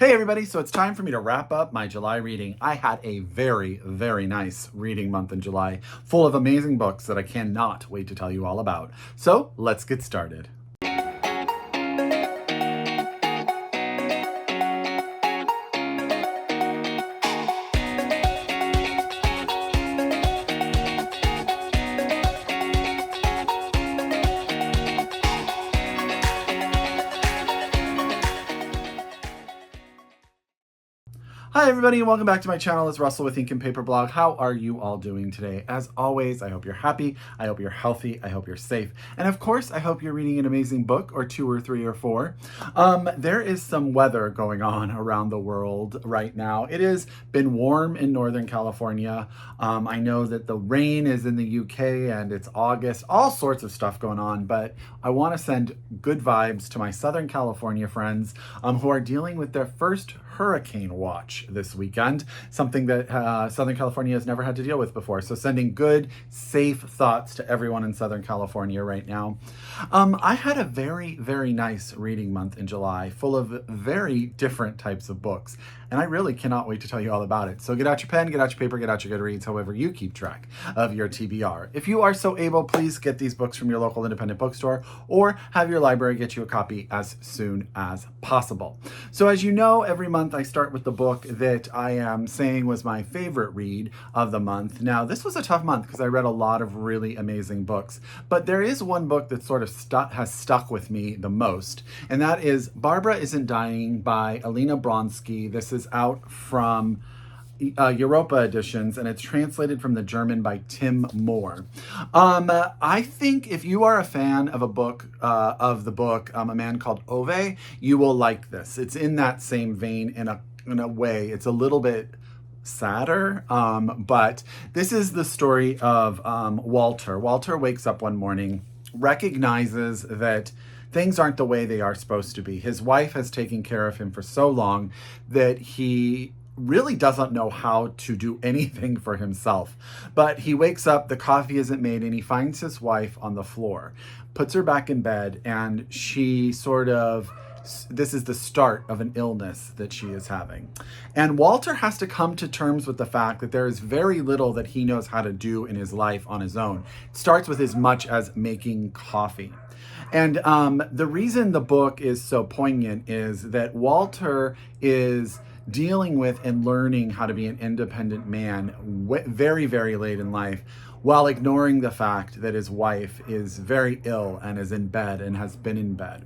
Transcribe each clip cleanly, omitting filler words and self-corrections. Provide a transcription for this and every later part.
Hey everybody, so it's time for me to wrap up my July reading. I had a very, very nice reading month in July, full of amazing books that I cannot wait to tell you all about. So let's get started. Hi everybody and welcome back to my channel. It's Russell with Ink and Paper Blog. How are you all doing today? As always, I hope you're happy, I hope you're healthy, I hope you're safe, and of course, I hope you're reading an amazing book or two or three or four. There is some weather going on around the world right now. It has been warm in Northern California. I know that the rain is in the UK and it's August, all sorts of stuff going on, but I want to send good vibes to my Southern California friends who are dealing with their first hurricane watch this weekend, something that Southern California has never had to deal with before. So sending good, safe thoughts to everyone in Southern California right now. I had a very, very nice reading month in July, full of very different types of books. And I really cannot wait to tell you all about it. So get out your pen, get out your paper, get out your Goodreads, however you keep track of your TBR. If you are so able, please get these books from your local independent bookstore or have your library get you a copy as soon as possible. So as you know, every month I start with the book that I am saying was my favorite read of the month. Now, this was a tough month because I read a lot of really amazing books, but there is one book that sort of has stuck with me the most, and that is Barbara Isn't Dying by Alina Bronsky. This is out from Europa editions, and it's translated from the German by Tim Moore. I think if you are a fan of the book, A Man Called Ove, you will like this. It's in that same vein in a way. It's a little bit sadder, but this is the story of Walter. Walter wakes up one morning, recognizes that things aren't the way they are supposed to be. His wife has taken care of him for so long that he really doesn't know how to do anything for himself. But he wakes up, the coffee isn't made, and he finds his wife on the floor, puts her back in bed, and this is the start of an illness that she is having. And Walter has to come to terms with the fact that there is very little that he knows how to do in his life on his own. It starts with as much as making coffee. And the reason the book is so poignant is that Walter is dealing with and learning how to be an independent man very, very late in life, while ignoring the fact that his wife is very ill and is in bed and has been in bed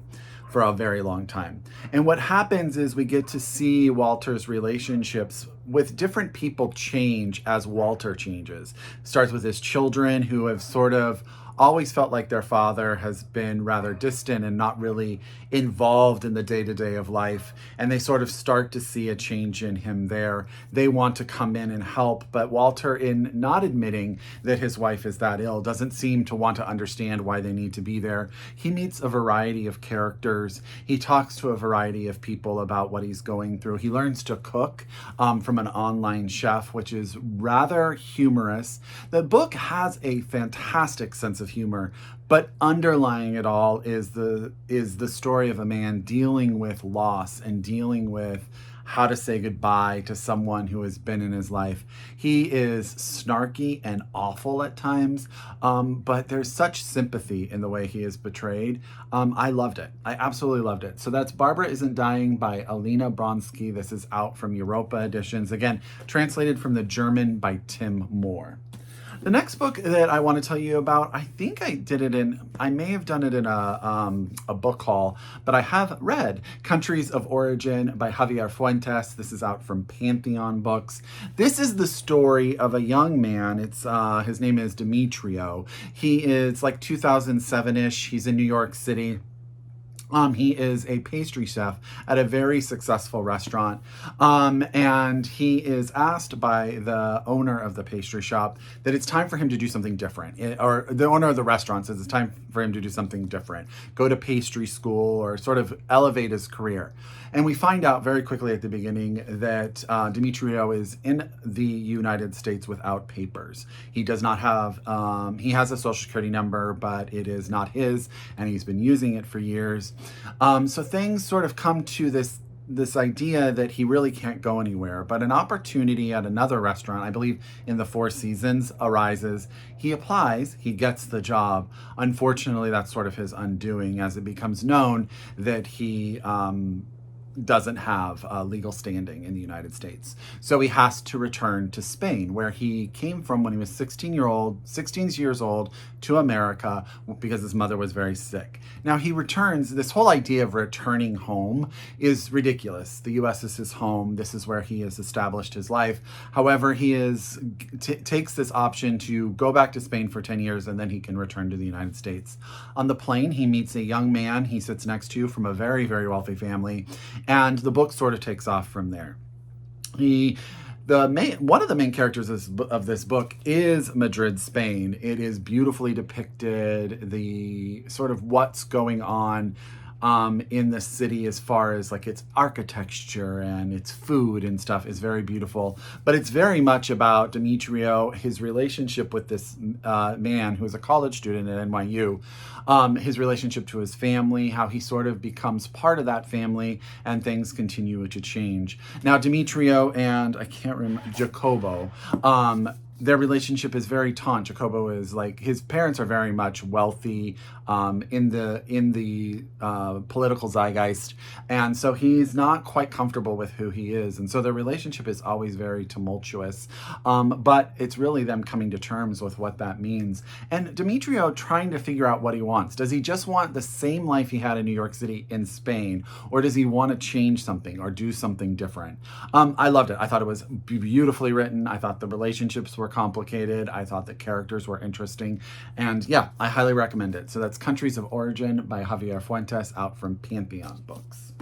for a very long time. And what happens is we get to see Walter's relationships with different people change as Walter changes. Starts with his children, who have sort of always felt like their father has been rather distant and not really involved in the day-to-day of life. And they sort of start to see a change in him there. They want to come in and help, but Walter, in not admitting that his wife is that ill, doesn't seem to want to understand why they need to be there. He meets a variety of characters. He talks to a variety of people about what he's going through. He learns to cook from an online chef, which is rather humorous. The book has a fantastic sense of humor, but underlying it all is the story of a man dealing with loss and dealing with how to say goodbye to someone who has been in his life. He is snarky and awful at times, but there's such sympathy in the way he is portrayed. I loved it. I absolutely loved it. So that's Barbara Isn't Dying by Alina Bronsky. This is out from Europa editions. Again, translated from the German by Tim Moore. The next book that I want to tell you about, I think I may have done it in a book haul, but I have read Countries of Origin by Javier Fuentes. This is out from Pantheon books. This is the story of a young man. His name is Demetrio. He is like 2007-ish. He's in New York City. He is a pastry chef at a very successful restaurant, and he is asked by the owner of the pastry shop that it's time for him to do something different. Or the owner of the restaurant says it's time for him to do something different, go to pastry school or sort of elevate his career. And we find out very quickly at the beginning that Demetrio is in the United States without papers. He does not have, he has a social security number, but it is not his, and he's been using it for years. So things sort of come to this this idea that he really can't go anywhere, but an opportunity at another restaurant, I believe in the Four Seasons, arises. He applies, he gets the job. Unfortunately, that's sort of his undoing as it becomes known that he doesn't have legal standing in the United States. So he has to return to Spain, where he came from when he was 16 years old, to America because his mother was very sick. Now he returns. This whole idea of returning home is ridiculous. The US is his home. This is where he has established his life. However, he takes this option to go back to Spain for 10 years and then he can return to the United States. On the plane, he meets a young man he sits next to from a very, very wealthy family, and the book sort of takes off from there. One of the main characters of this book is Madrid, Spain. It is beautifully depicted, the sort of what's going on in the city as far as like its architecture and its food and stuff is very beautiful. But it's very much about Demetrio, his relationship with this man who is a college student at NYU, his relationship to his family, how he sort of becomes part of that family, and things continue to change. Now, Demetrio and I can't remember, Jacobo, their relationship is very taut. Jacobo is like, his parents are very much wealthy in the political zeitgeist, and so he's not quite comfortable with who he is, and so their relationship is always very tumultuous. But it's really them coming to terms with what that means, and Demetrio trying to figure out what he wants. Does he just want the same life he had in New York City in Spain, or does he want to change something or do something different? I loved it. I thought it was beautifully written. I thought the relationships were complicated. I thought the characters were interesting, and yeah, I highly recommend it. So that's Countries of Origin by Javier Fuentes, out from Pantheon Books.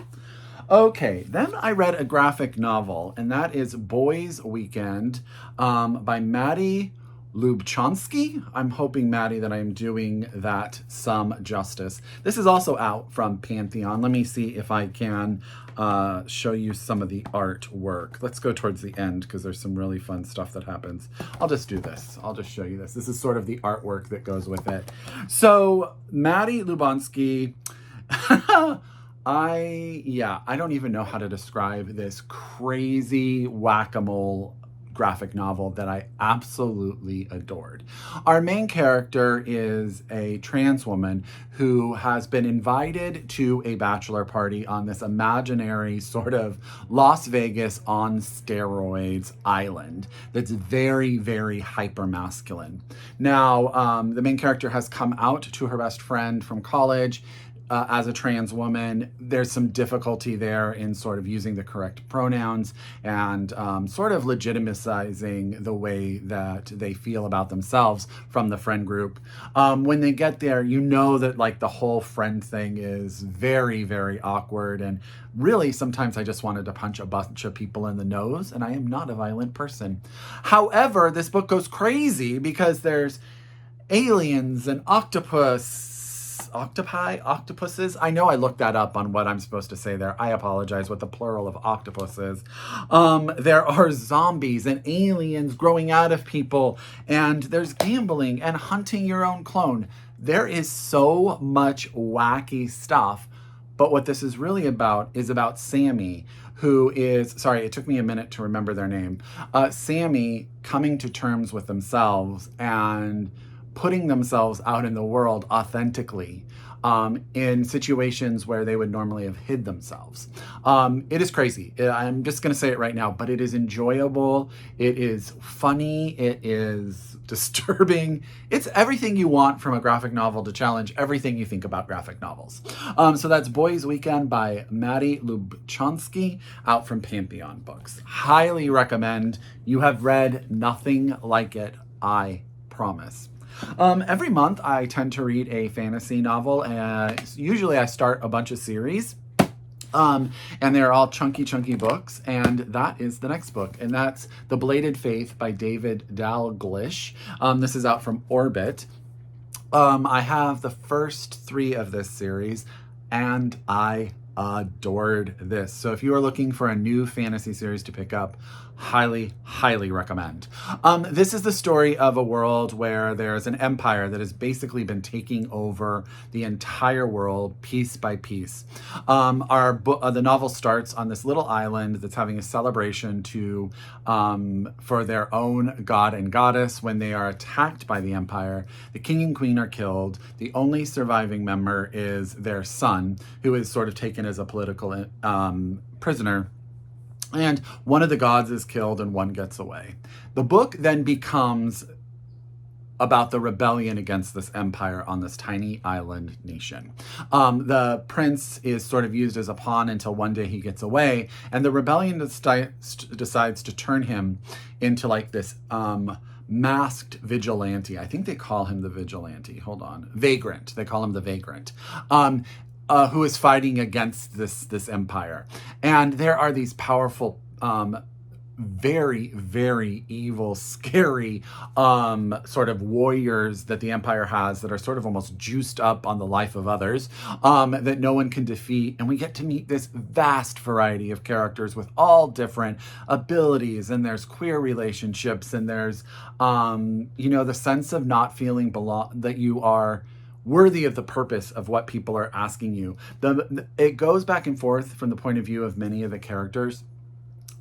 Okay, then I read a graphic novel, and that is Boys Weekend by Mattie Lubchansky. I'm hoping, Mattie, that I'm doing that some justice. This is also out from Pantheon. Let me see if I can show you some of the artwork. Let's go towards the end because there's some really fun stuff that happens. I'll just do this. I'll just show you this. This is sort of the artwork that goes with it. So Mattie Lubchansky, I don't even know how to describe this crazy whack-a-mole graphic novel that I absolutely adored. Our main character is a trans woman who has been invited to a bachelor party on this imaginary sort of Las Vegas on steroids island that's very, very hyper masculine. Now, the main character has come out to her best friend from college as a trans woman. There's some difficulty there in sort of using the correct pronouns and sort of legitimizing the way that they feel about themselves from the friend group. When they get there, you know that like the whole friend thing is very, very awkward, and really sometimes I just wanted to punch a bunch of people in the nose, and I am not a violent person. However, this book goes crazy because there's aliens and octopuses. I know I looked that up on what I'm supposed to say there. I apologize what the plural of octopus is. There are zombies and aliens growing out of people, and there's gambling and hunting your own clone. There is so much wacky stuff, but what this is really about is about Sammy, who is, sorry, it took me a minute to remember their name. Sammy coming to terms with themselves and putting themselves out in the world authentically in situations where they would normally have hid themselves. It is crazy. I'm just going to say it right now, but it is enjoyable. It is funny. It is disturbing. It's everything you want from a graphic novel to challenge everything you think about graphic novels. So that's Boys Weekend by Mattie Lubchansky, out from Pantheon Books. Highly recommend. You have read nothing like it, I promise. Every month I tend to read a fantasy novel, and usually I start a bunch of series, and they're all chunky books, and that is the next book, and that's The Bladed Faith by David Dalglish. This is out from Orbit. I have the first 3 of this series, and I adored this. So if you are looking for a new fantasy series to pick up, highly, highly recommend. This is the story of a world where there's an empire that has basically been taking over the entire world piece by piece. The novel starts on this little island that's having a celebration for their own god and goddess. When they are attacked by the empire, the king and queen are killed. The only surviving member is their son, who is sort of taken as a political prisoner. And one of the gods is killed and one gets away. The book then becomes about the rebellion against this empire on this tiny island nation. The prince is sort of used as a pawn until one day he gets away, and the rebellion decides to turn him into like this masked vigilante. I think they call him the vigilante. Hold on. Vagrant. They call him the vagrant. Who is fighting against this empire. And there are these powerful, very, very evil, scary sort of warriors that the empire has that are sort of almost juiced up on the life of others that no one can defeat. And we get to meet this vast variety of characters with all different abilities, and there's queer relationships, and there's, the sense of not feeling that you are worthy of the purpose of what people are asking you. It goes back and forth from the point of view of many of the characters.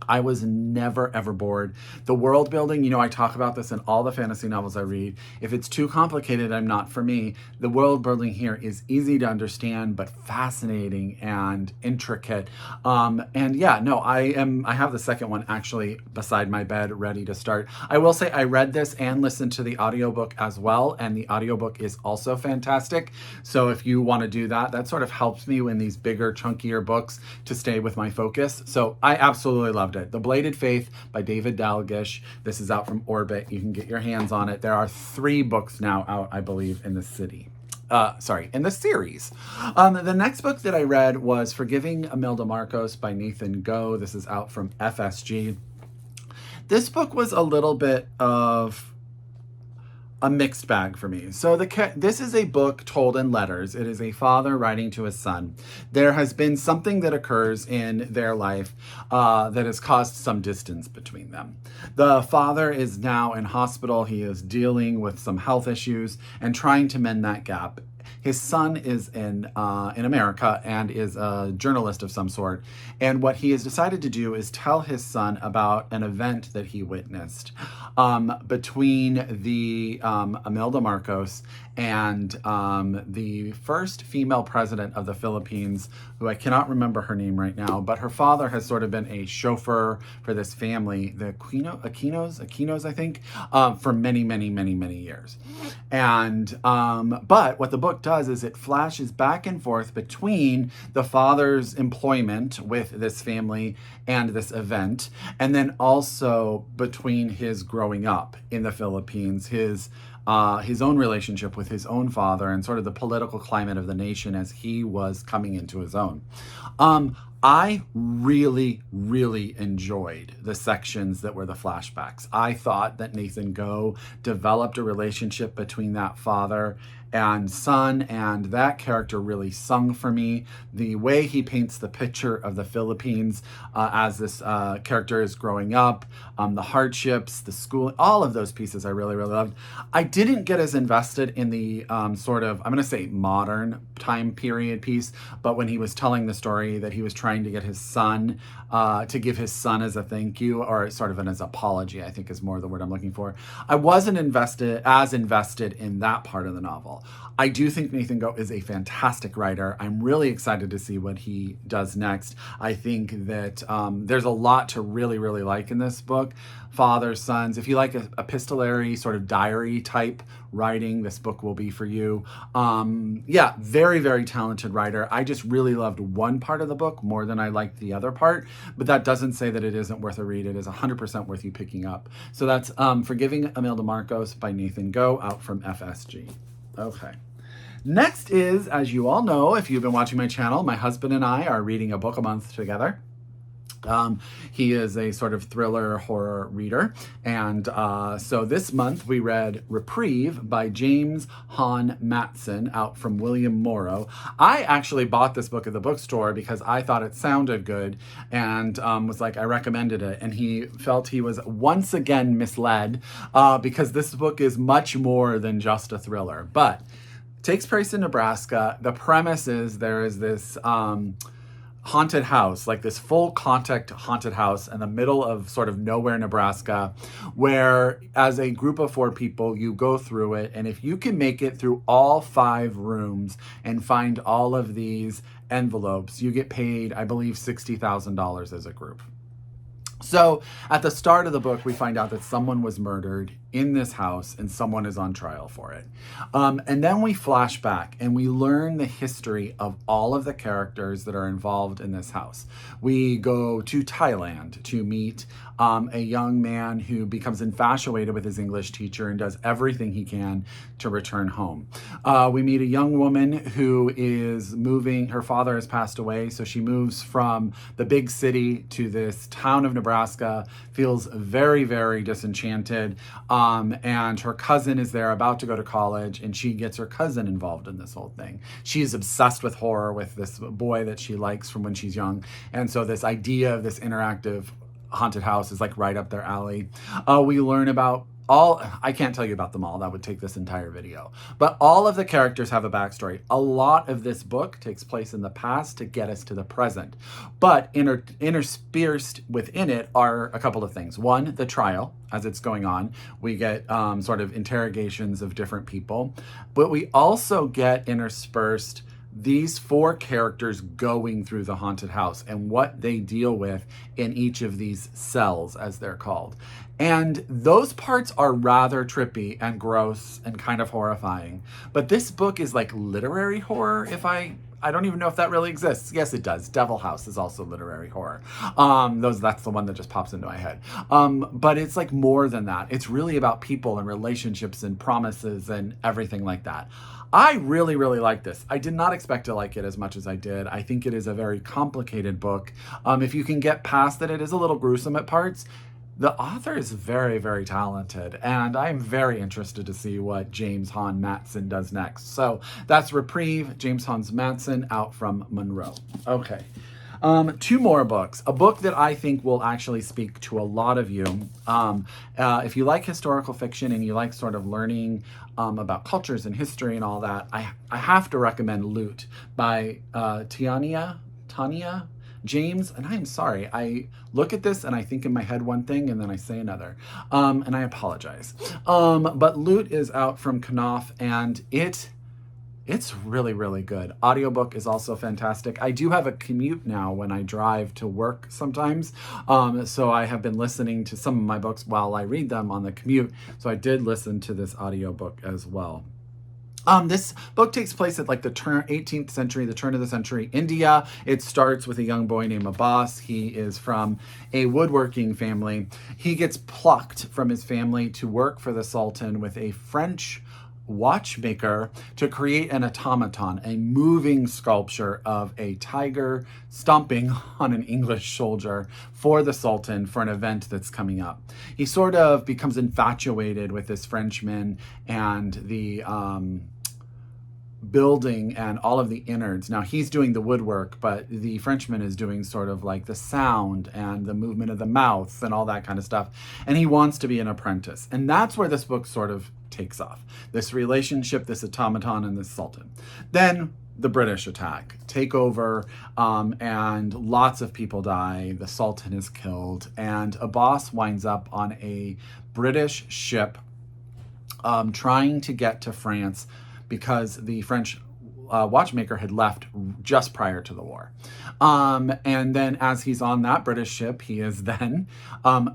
I was never, ever bored. The world building, I talk about this in all the fantasy novels I read. If it's too complicated, I'm not for me. The world building here is easy to understand, but fascinating and intricate. I have the second one actually beside my bed, ready to start. I will say I read this and listened to the audiobook as well, and the audiobook is also fantastic. So if you want to do that, that sort of helps me in these bigger, chunkier books to stay with my focus. So I absolutely loved it. The Bladed Faith by David Dalglish. This is out from Orbit. You can get your hands on it. There are 3 books now out, I believe, in the series. The next book that I read was Forgiving Imelda Marcos by Nathan Go. This is out from FSG. This book was a little bit of a mixed bag for me. So this is a book told in letters. It is a father writing to his son. There has been something that occurs in their life that has caused some distance between them. The father is now in hospital. He is dealing with some health issues and trying to mend that gap. His son is in America and is a journalist of some sort. And what he has decided to do is tell his son about an event that he witnessed between the Imelda Marcos and the first female president of the Philippines, who I cannot remember her name right now, but her father has sort of been a chauffeur for this family, the Aquinos, I think, for many, many, many, many years. And but what the book does is it flashes back and forth between the father's employment with this family and this event, and then also between his growing up in the Philippines, his own relationship with his own father, and sort of the political climate of the nation as he was coming into his own. I really, really enjoyed the sections that were the flashbacks. I thought that Nathan Go developed a relationship between that father and son, and that character really sung for me. The way he paints the picture of the Philippines as this character is growing up, the hardships, the school, all of those pieces I really, really loved. I didn't get as invested in the sort of, I'm going to say modern time period piece, but when he was telling the story that he was trying to get his son, to give his son as a thank you, or sort of as apology, I think is more the word I'm looking for. I wasn't as invested in that part of the novel. I do think Nathan Go is a fantastic writer. I'm really excited to see what he does next. I think that there's a lot to really, really like in this book. Fathers, sons. If you like a epistolary sort of diary type writing, this book will be for you. Very, very talented writer. I just really loved one part of the book more than I liked the other part, but that doesn't say that it isn't worth a read. It is 100% worth you picking up. So that's Forgiving Imelda Marcos by Nathan Go, out from FSG. Okay. Next is, as you all know, if you've been watching my channel, my husband and I are reading a book a month together. He is a sort of thriller horror reader. And so this month we read Reprieve by James Hahn Mattson, out from William Morrow. I actually bought this book at the bookstore because I thought it sounded good and was like, I recommended it. And he felt he was once again misled because this book is much more than just a thriller. But it takes place in Nebraska. The premise is there is this haunted house, like this full contact haunted house in the middle of sort of nowhere, Nebraska, where as a group of 4 people, you go through it. And if you can make it through all 5 rooms and find all of these envelopes, you get paid, I believe, $60,000 as a group. So at the start of the book, we find out that someone was murdered in this house and someone is on trial for it. And then we flash back and we learn the history of all of the characters that are involved in this house. We go to Thailand to meet a young man who becomes infatuated with his English teacher and does everything he can to return home. We meet a young woman who is moving. Her father has passed away, so she moves from the big city to this town of Nebraska, feels very, very disenchanted. And her cousin is there about to go to college, and she gets her cousin involved in this whole thing. She's obsessed with horror with this boy that she likes from when she's young. And so this idea of this interactive haunted house is like right up their alley. We learn about I can't tell you about them all, that would take this entire video, but all of the characters have a backstory. A lot of this book takes place in the past to get us to the present, but interspersed within it are a couple of things. One, the trial as it's going on. We get sort of interrogations of different people, but we also get interspersed these 4 characters going through the haunted house and what they deal with in each of these cells, as they're called. And those parts are rather trippy and gross and kind of horrifying. But this book is like literary horror, I don't even know if that really exists. Yes, it does. Devil House is also literary horror. That's the one that just pops into my head. But it's like more than that. It's really about people and relationships and promises and everything like that. I really, really like this. I did not expect to like it as much as I did. I think it is a very complicated book. If you can get past that, it is a little gruesome at parts. The author is very, very talented, and I'm very interested to see what James Hahn Mattson does next. So that's Reprieve, James Hahn Mattson, out from Monroe. Okay. 2 more books. A book that I think will actually speak to a lot of you. If you like historical fiction and you like sort of learning about cultures and history and all that, I have to recommend Loot by Tania James. And I'm sorry, I look at this and I think in my head one thing and then I say another. And I apologize. But Loot is out from Knopf, and it's really, really good. Audiobook is also fantastic. I do have a commute now when I drive to work sometimes. So I have been listening to some of my books while I read them on the commute. So I did listen to this audiobook as well. This book takes place at like the 18th century, the turn of the century, India. It starts with a young boy named Abbas. He is from a woodworking family. He gets plucked from his family to work for the Sultan with a French watchmaker to create an automaton, a moving sculpture of a tiger stomping on an English soldier for the Sultan for an event that's coming up. He sort of becomes infatuated with this Frenchman and the building and all of the innards. Now he's doing the woodwork, but the Frenchman is doing sort of like the sound and the movement of the mouth and all that kind of stuff. And he wants to be an apprentice. And that's where this book sort of takes off. This relationship, this automaton and this Sultan. Then the British take over, and lots of people die. The Sultan is killed, and Abbas winds up on a British ship trying to get to France because the French watchmaker had left just prior to the war. And then as he's on that British ship, he is then,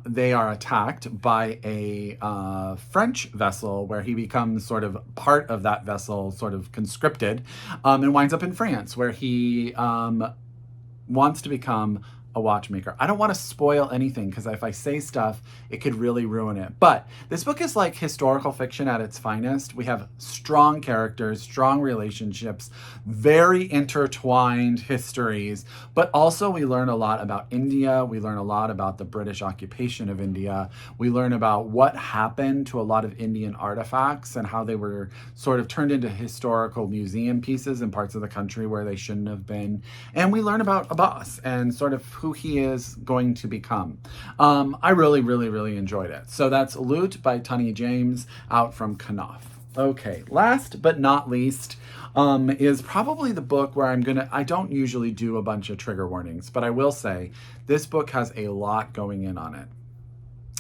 they are attacked by a French vessel where he becomes sort of part of that vessel, sort of conscripted, and winds up in France where he wants to become a watchmaker. I don't want to spoil anything because if I say stuff, it could really ruin it. But this book is like historical fiction at its finest. We have strong characters, strong relationships, very intertwined histories, but also we learn a lot about India. We learn a lot about the British occupation of India. We learn about what happened to a lot of Indian artifacts and how they were sort of turned into historical museum pieces in parts of the country where they shouldn't have been. And we learn about Abbas and sort of who he is going to become. I really, really, really enjoyed it. So that's Loot by Tania James out from Knopf. Okay, last but not least is probably the book where I don't usually do a bunch of trigger warnings, but I will say this book has a lot going in on it.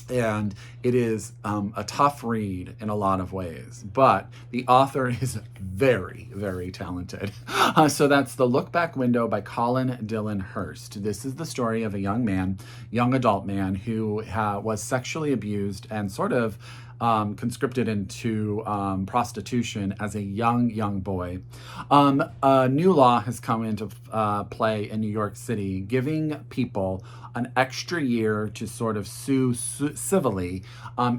And it is a tough read in a lot of ways, but the author is very, very talented. So that's The Lookback Window by Dillon Hertz. This is the story of a young adult man who was sexually abused and sort of conscripted into prostitution as a young boy. A new law has come into play in New York City, giving people an extra year to sort of sue civilly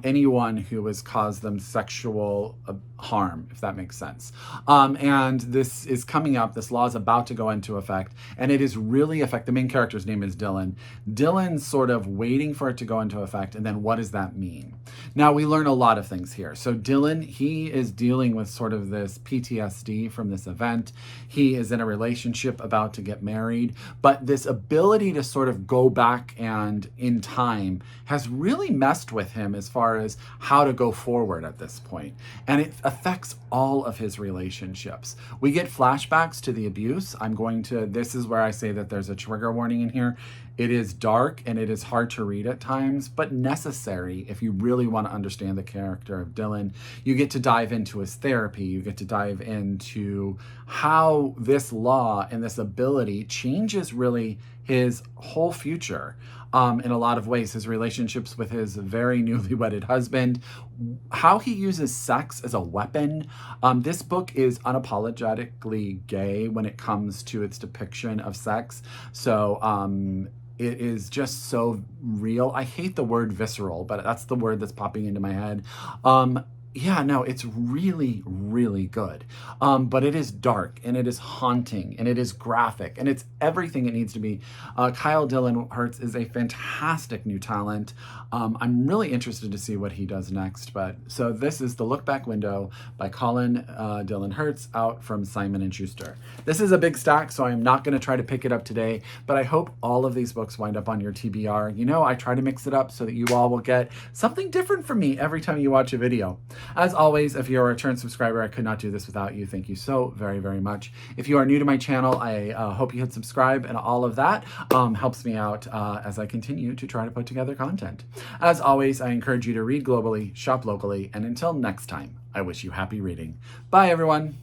anyone who has caused them sexual harm, if that makes sense. And this is coming up. This law is about to go into effect, and it is really effective. The main character's name is Dillon. Dillon's sort of waiting for it to go into effect, and then what does that mean? Now, we learn a lot of things here. So Dillon, he is dealing with sort of this PTSD from this event. He is in a relationship about to get married, but this ability to sort of go back and in time has really messed with him as far as how to go forward at this point. And it affects all of his relationships. We get flashbacks to the abuse. This is where I say that there's a trigger warning in here. It is dark and it is hard to read at times, but necessary if you really want to understand the character of Dillon. You get to dive into his therapy. You get to dive into how this law and this ability changes really his whole future in a lot of ways. His relationships with his very newly wedded husband, how he uses sex as a weapon. This book is unapologetically gay when it comes to its depiction of sex. So it is just so real. I hate the word visceral, but that's the word that's popping into my head. Yeah, no, it's really, really good. But it is dark and it is haunting and it is graphic and it's everything it needs to be. Dillon Hertz is a fantastic new talent. I'm really interested to see what he does next. So this is The Lookback Window by Dillon Hertz out from Simon & Schuster. This is a big stack, so I'm not going to try to pick it up today, but I hope all of these books wind up on your TBR. You know, I try to mix it up so that you all will get something different from me every time you watch a video. As always, if you're a return subscriber, I could not do this without you. Thank you so very, very much. If you are new to my channel, I hope you hit subscribe, and all of that helps me out as I continue to try to put together content. As always, I encourage you to read globally, shop locally, and until next time, I wish you happy reading. Bye, everyone.